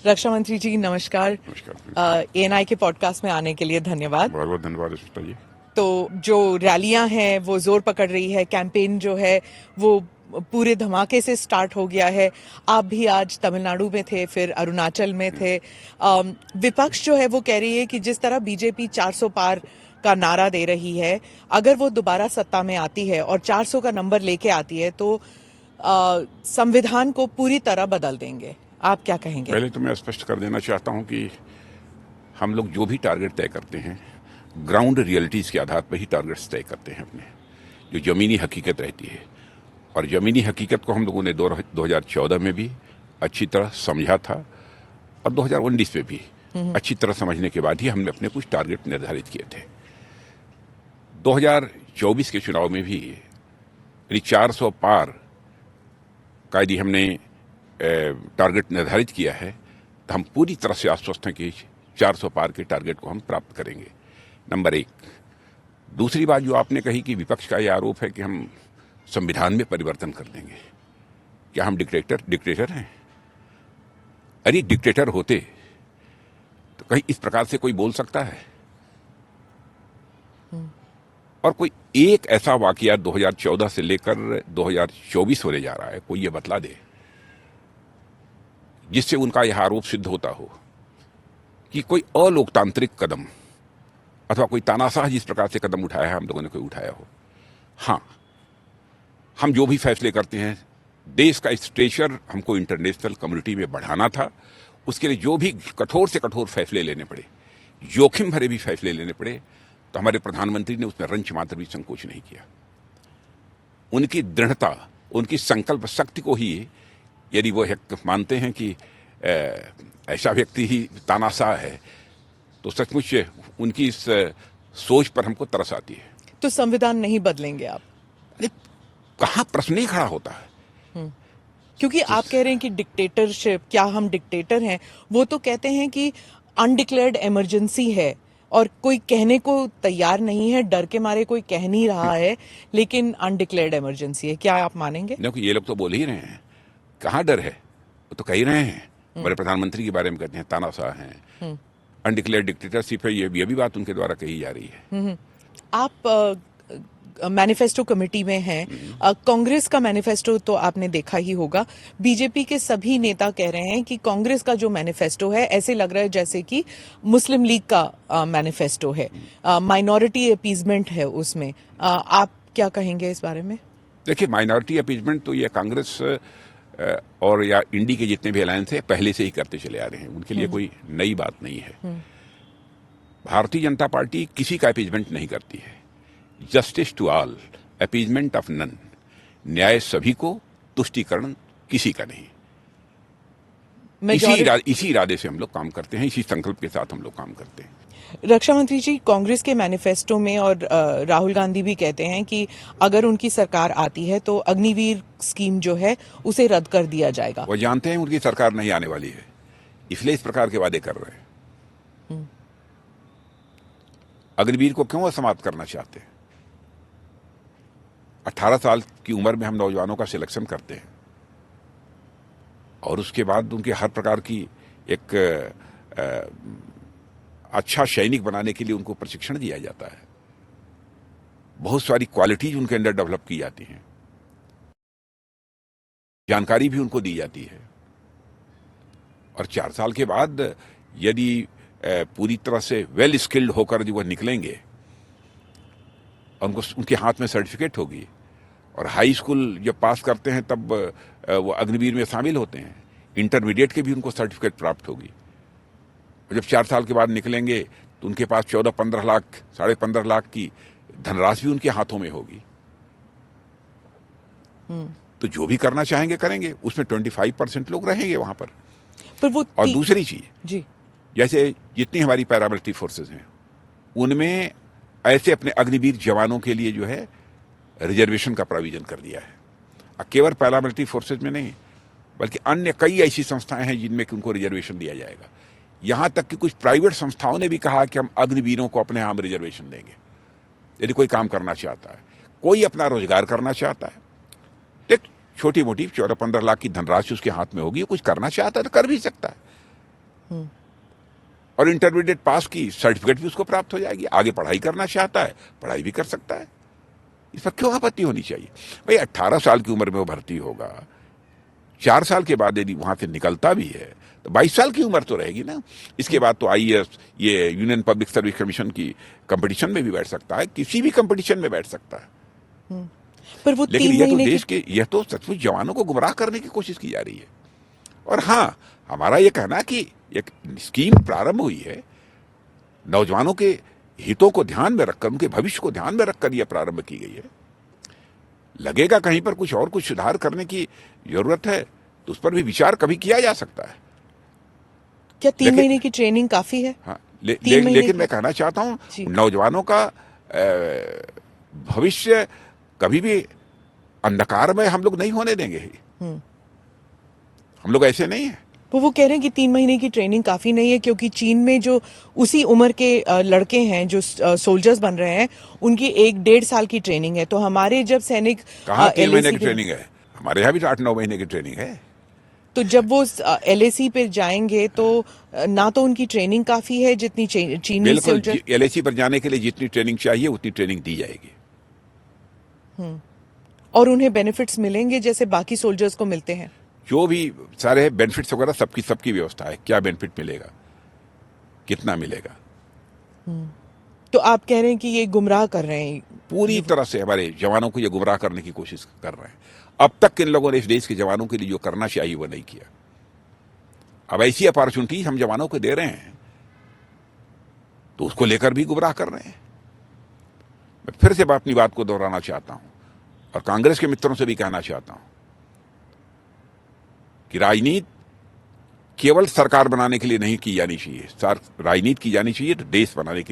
रक्षा मंत्री जी नमस्कार। नमस्कार। एएनआई के पॉडकास्ट में आने के लिए धन्यवाद। बहुत बहुत धन्यवाद स्मिता जी। तो जो रैलियां हैं वो जोर पकड़ रही है, कैंपेन जो है वो पूरे धमाके से स्टार्ट हो गया है। आप भी आज तमिलनाडु में थे, फिर अरुणाचल में थे। विपक्ष जो है वो कह रही है कि जिस तरह बीजेपी 400 पार का नारा दे रही है, अगर वो दोबारा सत्ता में आती है और 400 का नंबर लेके आती है तो संविधान को पूरी तरह बदल देंगे। आप क्या कहेंगे? पहले तो मैं स्पष्ट कर देना चाहता हूं कि हम लोग जो भी टारगेट तय करते हैं ग्राउंड रियलिटीज़ के आधार पर ही टारगेट्स तय करते हैं अपने, जो ज़मीनी हकीकत रहती है। और ज़मीनी हकीकत को हम लोगों ने 2014 में भी अच्छी तरह समझा था और 2019 में भी अच्छी तरह समझने के बाद ही हमने अपने कुछ टारगेट निर्धारित किए थे। 2024 के चुनाव में भी 400 पार का यदि हमने टारगेट निर्धारित किया है तो हम पूरी तरह से आश्वस्त हैं कि 400 पार के टारगेट को हम प्राप्त करेंगे। नंबर एक। दूसरी बात जो आपने कही कि विपक्ष का यह आरोप है कि हम संविधान में परिवर्तन कर देंगे। क्या हम डिक्टेटर हैं? अरे डिक्टेटर होते तो कहीं इस प्रकार से कोई बोल सकता है? और कोई एक ऐसा वाकया 2014 से लेकर 2024 होने जा रहा है, कोई ये बतला दे जिससे उनका यह आरोप सिद्ध होता हो कि कोई अलोकतांत्रिक कदम अथवा कोई तानाशाह जिस प्रकार से कदम उठाया है हम लोगों ने कोई उठाया हो। हाँ, हम जो भी फैसले करते हैं, देश का स्टेचर हमको इंटरनेशनल कम्युनिटी में बढ़ाना था। उसके लिए जो भी कठोर से कठोर फैसले लेने पड़े, जोखिम भरे भी फैसले लेने पड़े, तो हमारे प्रधानमंत्री ने उसमें रंच मात्र भी संकोच नहीं किया। उनकी दृढ़ता, उनकी संकल्प शक्ति को ही यदि वो मानते हैं कि ऐसा व्यक्ति ही तानाशाह है, तो सचमुच उनकी इस सोच पर हमको तरस आती है। तो संविधान नहीं बदलेंगे आप? कहाँ प्रश्न ही खड़ा होता है। क्योंकि आप कह रहे हैं कि डिक्टेटरशिप, क्या हम डिक्टेटर हैं? वो तो कहते हैं कि अनडिक्लेयर्ड इमरजेंसी है और कोई कहने को तैयार नहीं है, डर के मारे कोई कह नहीं रहा है, लेकिन अनडिक्लेयर्ड इमरजेंसी है। क्या आप मानेंगे? देखो, ये लोग तो बोल ही रहे हैं, कहाँ डर है? वो तो कह ही रहे हैं। हमारे प्रधानमंत्री के बारे में कहते हैं तानाशाह हैं, अनडिक्लेयर्ड डिक्टेटरशिप है, ये भी बात उनके द्वारा कही जा रही है। आप मैनिफेस्टो कमेटी में हैं। कांग्रेस का मैनिफेस्टो तो आपने देखा ही होगा। बीजेपी के सभी नेता कह रहे हैं कि कांग्रेस का जो मैनिफेस्टो है ऐसे लग रहा है जैसे कि मुस्लिम लीग का मैनिफेस्टो है, माइनॉरिटी अपीजमेंट है उसमें। आप क्या कहेंगे इस बारे में? देखिए, माइनॉरिटी अपीजमेंट तो ये कांग्रेस और या इंडी के जितने भी अलायंस है पहले से ही करते चले आ रहे हैं, उनके लिए कोई नई बात नहीं है। भारतीय जनता पार्टी किसी का अपीजमेंट नहीं करती है। Justice to all, appeasement of none, न्याय सभी को, तुष्टीकरण किसी का नहीं। इसी इरादे से हम लोग काम करते हैं, इसी संकल्प के साथ हम लोग काम करते हैं। रक्षा मंत्री जी, कांग्रेस के मैनिफेस्टो में और राहुल गांधी भी कहते हैं कि अगर उनकी सरकार आती है तो अग्निवीर स्कीम जो है उसे रद्द कर दिया जाएगा। वो जानते हैं उनकी सरकार नहीं आने वाली है, इसलिए इस प्रकार के वादे कर रहे हैं। अग्निवीर को क्यों असमाप्त करना चाहते हैं? 18 साल की उम्र में हम नौजवानों का सिलेक्शन करते हैं और उसके बाद उनके हर प्रकार की एक अच्छा सैनिक बनाने के लिए उनको प्रशिक्षण दिया जाता है। बहुत सारी क्वालिटीज उनके अंदर डेवलप की जाती हैं, जानकारी भी उनको दी जाती है। और 4 साल के बाद यदि पूरी तरह से वेल स्किल्ड होकर जो वह निकलेंगे, उनको उनके हाथ में सर्टिफिकेट होगी और हाई स्कूल जब पास करते हैं तब वो अग्निवीर में शामिल होते हैं, इंटरमीडिएट के भी उनको सर्टिफिकेट प्राप्त होगी। जब 4 साल के बाद निकलेंगे तो उनके पास 14-15 लाख, 15.5 लाख की धनराशि भी उनके हाथों में होगी। तो जो भी करना चाहेंगे करेंगे, उसमें 25% लोग रहेंगे वहां पर वो। और दूसरी चीज जी, जैसे जितनी हमारी पैरामिलिट्री फोर्सेज हैं उनमें ऐसे अपने अग्निवीर जवानों के लिए जो है रिजर्वेशन का प्रोविजन कर दिया है। केवल पैरामिलिट्री फोर्सेज में नहीं, बल्कि अन्य कई ऐसी संस्थाएं हैं जिनमें कि उनको रिजर्वेशन दिया जाएगा। यहां तक कि कुछ प्राइवेट संस्थाओं ने भी कहा कि हम अग्निवीरों को अपने यहां रिजर्वेशन देंगे। यदि कोई काम करना चाहता है, कोई अपना रोजगार करना चाहता है, एक छोटी मोटी 14-15 लाख की धनराशि उसके हाथ में होगी, कुछ करना चाहता है तो कर भी सकता है। और इंटरमीडिएट पास की सर्टिफिकेट भी उसको प्राप्त हो जाएगी, आगे पढ़ाई करना चाहता है पढ़ाई भी कर सकता है। इस पर क्यों आपत्ति होनी चाहिए? भाई 18 साल की उम्र में वो भर्ती होगा, 4 साल के बाद यदि वहां से निकलता भी है तो 22 साल की उम्र तो रहेगी ना। इसके बाद तो आईएएस, ये यूनियन पब्लिक सर्विस कमीशन की कंपटीशन में भी बैठ सकता है, किसी भी कंपटीशन में बैठ सकता है। पर वो लेकिन 3 यह तो महीने देश के, यह तो सचमुच जवानों को गुमराह करने की कोशिश की जा रही है। और हाँ, हमारा यह कहना कि एक स्कीम प्रारंभ हुई है, नौजवानों के हितों को ध्यान में रखकर, उनके भविष्य को ध्यान में रखकर यह प्रारंभ की गई है। लगेगा कहीं पर कुछ और कुछ सुधार करने की जरूरत है तो उस पर भी विचार कभी किया जा सकता है। क्या 3 महीने की ट्रेनिंग काफी है? हाँ, 3 महीने लेकिन की- मैं कहना चाहता हूं, जी। नौजवानों का भविष्य कभी भी अंधकार में हम लोग नहीं होने देंगे। हम लोग ऐसे नहीं है। वो कह रहे हैं कि 3 महीने की ट्रेनिंग काफी नहीं है, क्योंकि चीन में जो उसी उम्र के लड़के हैं जो सोल्जर्स बन रहे हैं, उनकी 1-1.5 साल की ट्रेनिंग है। तो हमारे जब सैनिक कहाँ 3 महीने LAC की ट्रेनिंग है? हमारे यहाँ भी तो 8-9 महीने की ट्रेनिंग है। तो जब वो LAC पे जाएंगे तो ना तो उनकी ट्रेनिंग काफी है जितनी चीनी बिल्कुल, सोल्जर, LAC पर जाने के लिए जितनी ट्रेनिंग चाहिए उतनी ट्रेनिंग दी जाएगी। और उन्हें बेनिफिट्स मिलेंगे जैसे बाकी सोल्जर्स को मिलते हैं। जो भी सारे बेनिफिट्स वगैरह सबकी व्यवस्था है। क्या बेनिफिट मिलेगा, कितना मिलेगा? तो आप कह रहे हैं कि ये गुमराह कर रहे हैं? पूरी तरह से हमारे जवानों को ये गुमराह करने की कोशिश कर रहे हैं। अब तक इन लोगों ने इस देश के जवानों के लिए जो करना चाहिए वो नहीं किया। अब ऐसी अपॉर्चुनिटी हम जवानों को दे रहे हैं तो उसको लेकर भी गुमराह कर रहे हैं। मैं फिर से अपनी बात को दोहराना चाहता हूं और कांग्रेस के मित्रों से भी कहना चाहता हूं कि राजनीति केवल सरकार बनाने के लिए नहीं की जानी चाहिए। राजनीति की जानी चाहिए तो देश बनाने के लिए।